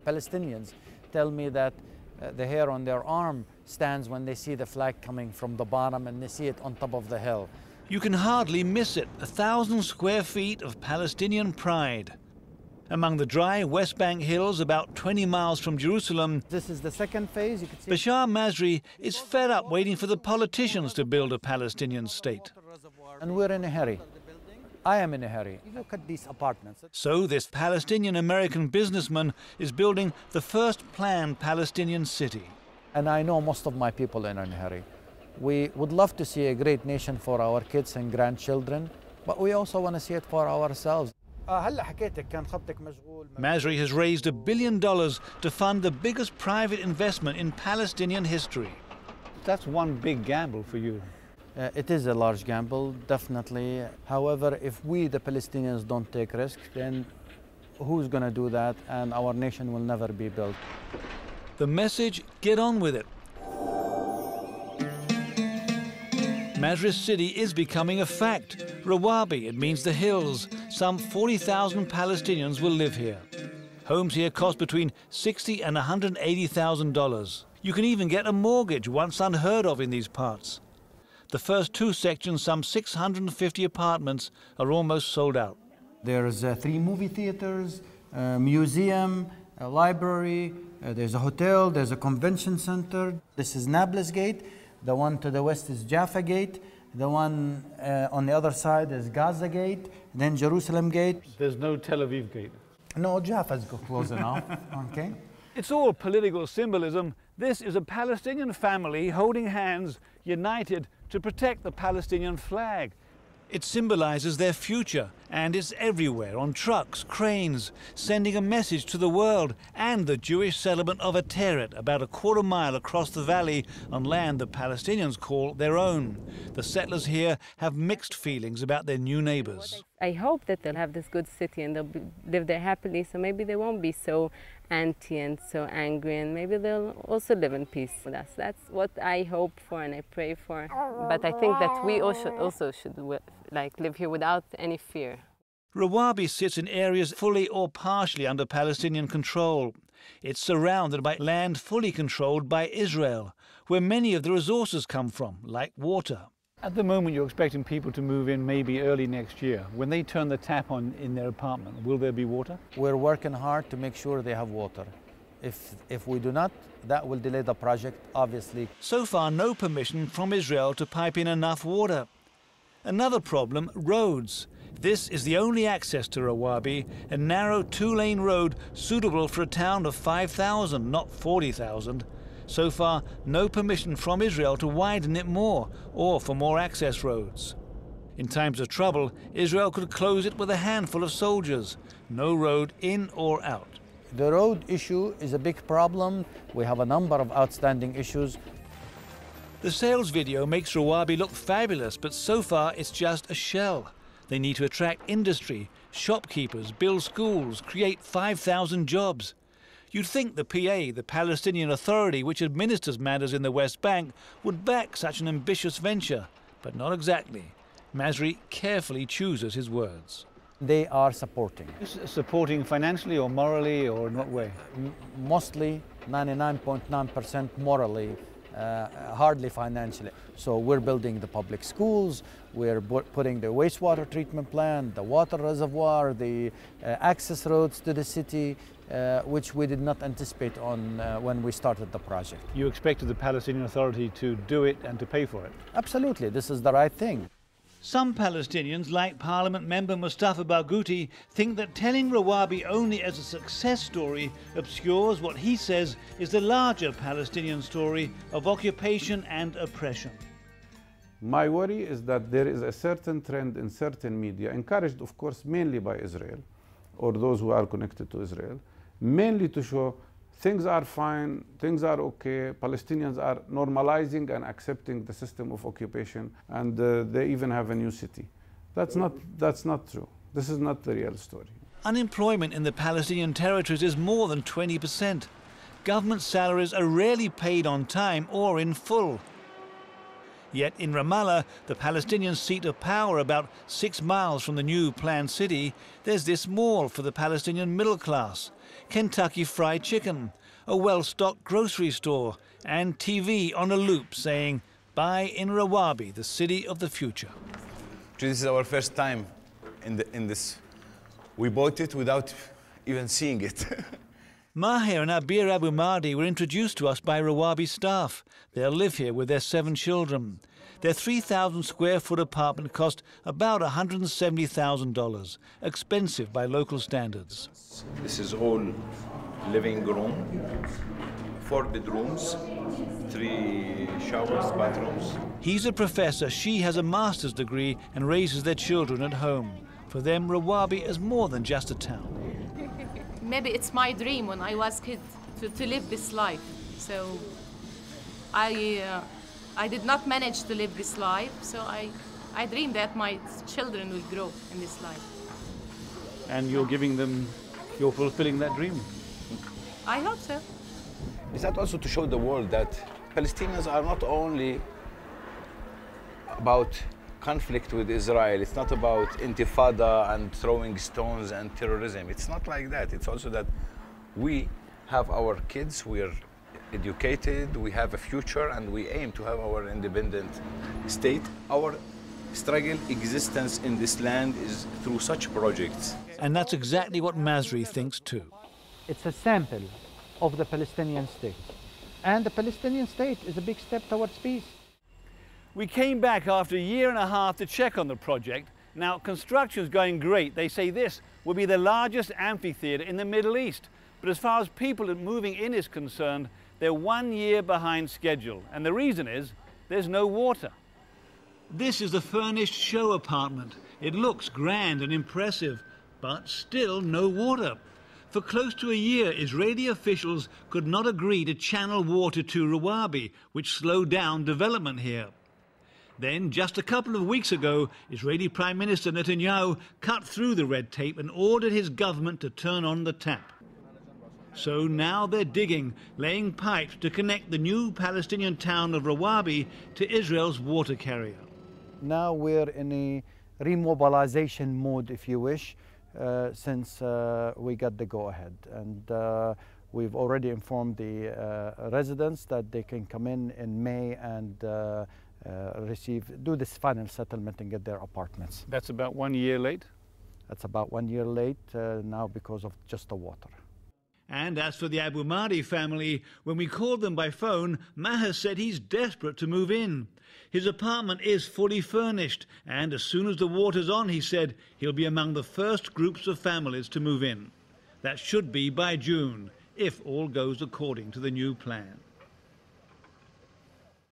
Palestinians tell me that the hair on their arm stands when they see the flag coming from the bottom and they see it on top of the hill. You can hardly miss it, 1,000 square feet of Palestinian pride. Among the dry West Bank hills about 20 miles from Jerusalem, this is the second phase. You can see Bashar Masri is fed up waiting for the politicians to build a Palestinian state. and we're in a hurry. I am in a hurry. Look at these apartments. So this Palestinian-American businessman is building the first planned Palestinian city. And I know most of my people are in a hurry. We would love to see a great nation for our kids and grandchildren, but we also want to see it for ourselves. Masri has raised $1 billion to fund the biggest private investment in Palestinian history. That's one big gamble for you. It is a large gamble, definitely. However, if we, the Palestinians, don't take risks, then who's going to do that? And our nation will never be built. The message, get on with it. Masri's city is becoming a fact. Rawabi, it means the hills. Some 40,000 Palestinians will live here. Homes here cost between $60,000 and $180,000. You can even get a mortgage, once unheard of in these parts. The first two sections, some 650 apartments, are almost sold out. There's 3 movie theaters, a museum, a library, there's a hotel, there's a convention center. This is Nablus Gate. The one to the west is Jaffa Gate. The one on the other side is Gaza Gate, then Jerusalem Gate. There's no Tel Aviv Gate. No, Jaffa's close enough, okay? It's all political symbolism. This is a Palestinian family holding hands, united to protect the Palestinian flag. It symbolizes their future, and it's everywhere on trucks, cranes, sending a message to the world and the Jewish settlement of Ateret, about a quarter mile across the valley on land the Palestinians call their own. The settlers here have mixed feelings about their new neighbors. I hope that they'll have this good city and they'll live there happily, so maybe they won't be so anti and so angry, and maybe they'll also live in peace with us. That's what I hope for and I pray for. But I think that we also should live here without any fear. Rawabi sits in areas fully or partially under Palestinian control. It's surrounded by land fully controlled by Israel, where many of the resources come from, like water. At the moment, you're expecting people to move in maybe early next year. When they turn the tap on in their apartment, will there be water? We're working hard to make sure they have water. If we do not, that will delay the project, obviously. So far, no permission from Israel to pipe in enough water. Another problem, roads. This is the only access to Rawabi, a narrow 2-lane road suitable for a town of 5,000, not 40,000. So far, no permission from Israel to widen it more or for more access roads. In times of trouble, Israel could close it with a handful of soldiers. No road in or out. The road issue is a big problem. We have a number of outstanding issues. The sales video makes Rawabi look fabulous, but so far it's just a shell. They need to attract industry, shopkeepers, build schools, create 5,000 jobs. You'd think the PA, the Palestinian Authority which administers matters in the West Bank, would back such an ambitious venture, but not exactly. Masri carefully chooses his words. They are supporting. Supporting financially or morally, or in what way? Mostly 99.9% morally, hardly financially. So we're building the public schools, we're putting the wastewater treatment plant, the water reservoir, the access roads to the city, which we did not anticipate on when we started the project. You expected the Palestinian Authority to do it and to pay for it? Absolutely, this is the right thing. Some Palestinians, like Parliament member Mustafa Barghouti, think that telling Rawabi only as a success story obscures what he says is the larger Palestinian story of occupation and oppression. My worry is that there is a certain trend in certain media, encouraged of course mainly by Israel, or those who are connected to Israel, mainly to show things are fine, things are okay, Palestinians are normalizing and accepting the system of occupation, and they even have a new city. That's not true. This is not the real story. Unemployment in the Palestinian territories is more than 20%. Government salaries are rarely paid on time or in full. Yet in Ramallah, the Palestinian seat of power about 6 miles from the new planned city, there's this mall for the Palestinian middle class, Kentucky Fried Chicken, a well-stocked grocery store, and TV on a loop saying, "Buy in Rawabi, the city of the future." This is our first time in this. We bought it without even seeing it. Maher and Abir Abu Mahdi were introduced to us by Rawabi staff. They'll live here with their 7 children. Their 3,000 square foot apartment cost about $170,000, expensive by local standards. This is all living room, 4 bedrooms, 3 showers, bathrooms. He's a professor, she has a master's degree and raises their children at home. For them, Rawabi is more than just a town. Maybe it's my dream when I was kid to live this life. So I did not manage to live this life, so I dream that my children will grow in this life. And you're fulfilling that dream. I hope so. Is that also to show the world that Palestinians are not only about conflict with Israel, it's not about intifada and throwing stones and terrorism. It's not like that. It's also that we have our kids, we are educated, we have a future, and we aim to have our independent state. Our struggle, existence in this land is through such projects. And that's exactly what Masri thinks too. It's a sample of the Palestinian state. And the Palestinian state is a big step towards peace. We came back after a year and a half to check on the project. Now, construction's going great. They say this will be the largest amphitheater in the Middle East. But as far as people moving in is concerned, they're 1 year behind schedule. And the reason is there's no water. This is the furnished show apartment. It looks grand and impressive, but still no water. For close to a year, Israeli officials could not agree to channel water to Rawabi, which slowed down development here. Then, just a couple of weeks ago, Israeli Prime Minister Netanyahu cut through the red tape and ordered his government to turn on the tap. So now they're digging, laying pipes to connect the new Palestinian town of Rawabi to Israel's water carrier. Now we're in a remobilization mode, if you wish, since we got the go-ahead. And we've already informed the residents that they can come in May and do this final settlement and get their apartments. That's about 1 year late? That's about 1 year late now because of just the water. And as for the Abu Mahdi family, when we called them by phone, Maher said he's desperate to move in. His apartment is fully furnished, and as soon as the water's on, he said, he'll be among the first groups of families to move in. That should be by June, if all goes according to the new plan.